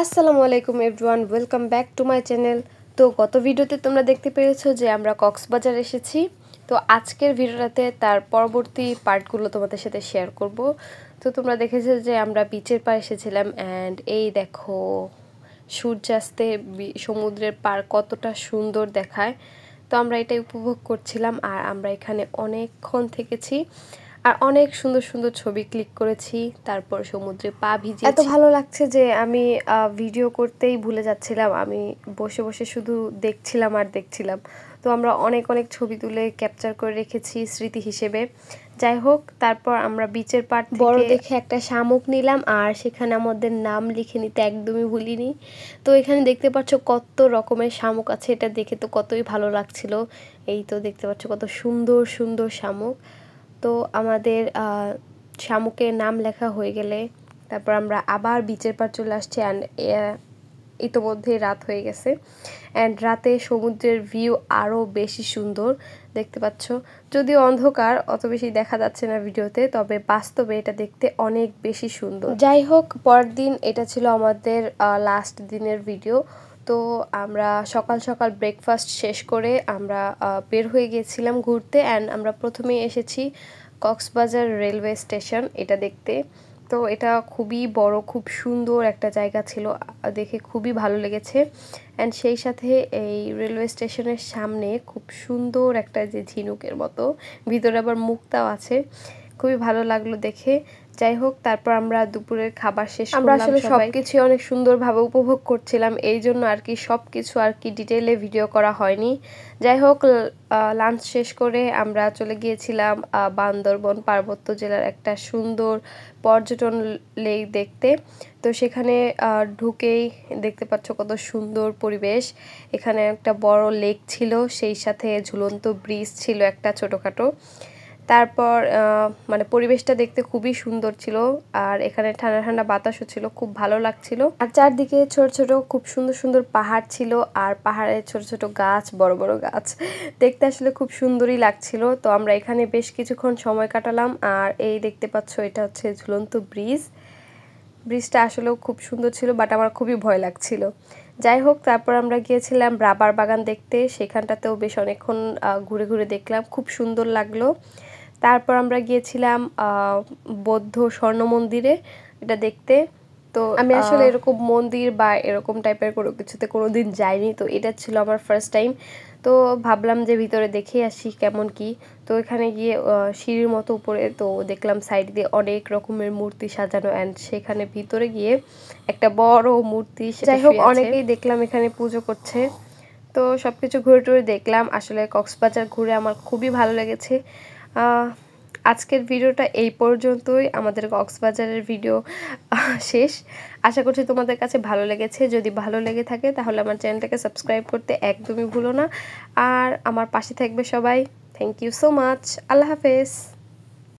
আসসালামু আলাইকুম everyone, welcome back to my channel. তো গত ভিডিওতে তোমরা দেখতে পেরেছো যে আমরা কক্সবাজার এসেছি। তো আজকের ভিডিওটাতে তার পরবর্তী পার্টগুলো তোমাদের সাথে শেয়ার করব। তো তোমরা দেখেছো যে আমরা বিচের পাড়ে এসেছিলাম, অ্যান্ড এই দেখো সূর্যাস্তে সমুদ্রের পাড় কতটা সুন্দর দেখায়। তো আমরা এটাই উপভোগ করছিলাম, আর আমরা এখানে অনেকক্ষণ থেকেছি আর অনেক সুন্দর সুন্দর ছবি ক্লিক করেছি। তারপর সমুদ্রে পা ভিজে এত ভালো লাগছে যে আমি ভিডিও করতেই ভুলে যাচ্ছিলাম। আমি বসে বসে শুধু দেখছিলাম আর দেখছিলাম। তো আমরা অনেক অনেক ছবি তুলে ক্যাপচার করে রেখেছি স্মৃতি হিসেবে। যাই হোক, তারপর আমরা বিচের পাড় বড় দেখে একটা শামুক নিলাম, আর সেখানে আমাদের নাম লিখে নিতে একদমই ভুলিনি। তো এখানে দেখতে পাচ্ছ কত রকমের শামুক আছে, এটা দেখে তো কতই ভালো লাগছিল। এই তো দেখতে পাচ্ছ কত সুন্দর সুন্দর শামুক। তো আমাদের শামুকের নাম লেখা হয়ে গেলে তারপর আমরা আবার বিচের পাড় চলে আসছি। অ্যান্ড ইতোমধ্যে রাত হয়ে গেছে, অ্যান্ড রাতে সমুদ্রের ভিউ আরও বেশি সুন্দর দেখতে পাচ্ছ। যদিও অন্ধকার, অত বেশি দেখা যাচ্ছে না ভিডিওতে, তবে বাস্তবে এটা দেখতে অনেক বেশি সুন্দর। যাই হোক, পরের দিন এটা ছিল আমাদের লাস্ট দিনের ভিডিও। তো আমরা সকাল সকাল ব্রেকফাস্ট শেষ করে আমরা বের হয়ে গিয়েছিলাম ঘুরতে। অ্যান্ড আমরা প্রথমেই এসেছি কক্সবাজার রেলওয়ে স্টেশন এটা দেখতে। তো এটা খুবই বড়, খুব সুন্দর একটা জায়গা ছিল, দেখে খুবই ভালো লেগেছে। অ্যান্ড সেই সাথে এই রেলওয়ে স্টেশনের সামনে খুব সুন্দর একটা যে ঝিনুকের মতো, ভিতরে আবার মুক্তাও আছে, খুবই ভালো লাগলো দেখে। যাই হোক, তারপর আমরা দুপুরের খাবার শেষ করলাম। আমরা আসলে সবকিছু অনেক সুন্দরভাবে উপভোগ করছিলাম, এই জন্য আর কি সবকিছু আর কি ডিটেইলে ভিডিও করা হয়নি। যাই হোক, লাঞ্চ শেষ করে আমরা চলে গিয়েছিলাম বান্দরবন পার্বত্য জেলার একটা সুন্দর পর্যটন লেক দেখতে। তো সেখানে ঢুকেই দেখতে পাচ্ছ কত সুন্দর পরিবেশ। এখানে একটা বড় লেক ছিল, সেই সাথে ঝুলন্ত ব্রিজ ছিল একটা ছোটোখাটো। তারপর মানে পরিবেশটা দেখতে খুবই সুন্দর ছিল, আর এখানে ঠান্ডা ঠান্ডা বাতাসও ছিল, খুব ভালো লাগছিল। আর চারদিকে ছোট ছোট খুব সুন্দর সুন্দর পাহাড় ছিল, আর পাহাড়ে ছোট ছোট গাছ, বড় বড় গাছ, দেখতে আসলে খুব সুন্দরই লাগছিল। তো আমরা এখানে বেশ কিছুক্ষণ সময় কাটালাম। আর এই দেখতে পাচ্ছ এটা হচ্ছে ঝুলন্ত ব্রিজ। ব্রিজটা আসলেও খুব সুন্দর ছিল, বাট আমার খুবই ভয় লাগছিল। যাই হোক, তারপর আমরা গিয়েছিলাম রাবার বাগান দেখতে, সেখানটাতেও বেশ অনেকক্ষণ ঘুরে ঘুরে দেখলাম, খুব সুন্দর লাগলো। তারপর আমরা গিয়েছিলাম বৌদ্ধ স্বর্ণ মন্দিরে এটা দেখতে। তো আমি আসলে এরকম মন্দির বা এরকম টাইপের কোনো কিছুতে কোনোদিন যাইনি, তো এটা ছিল আমার ফার্স্ট টাইম। তো ভাবলাম যে ভিতরে দেখে আসি কেমন কি। তো এখানে গিয়ে সিঁড়ির মতো উপরে তো দেখলাম সাইড দিয়ে অনেক রকমের মূর্তি সাজানো, অ্যান্ড সেখানে ভিতরে গিয়ে একটা বড় মূর্তি, যাই হোক অনেকেই দেখলাম এখানে পুজো করছে। তো সব কিছু ঘুরে টুরে দেখলাম। আসলে কক্সবাজার ঘুরে আমার খুবই ভালো লেগেছে। আজকের ভিডিওটা এই পর্যন্তই, আমাদের কক্সবাজারের ভিডিও শেষ। আশা করছি তোমাদের কাছে ভালো লেগেছে। যদি ভালো লেগে থাকে তাহলে আমার চ্যানেলটাকে সাবস্ক্রাইব করতে একদমই ভুলো না, আর আমার পাশে থাকবে সবাই। Thank you so much. আল্লাহ হাফেজ।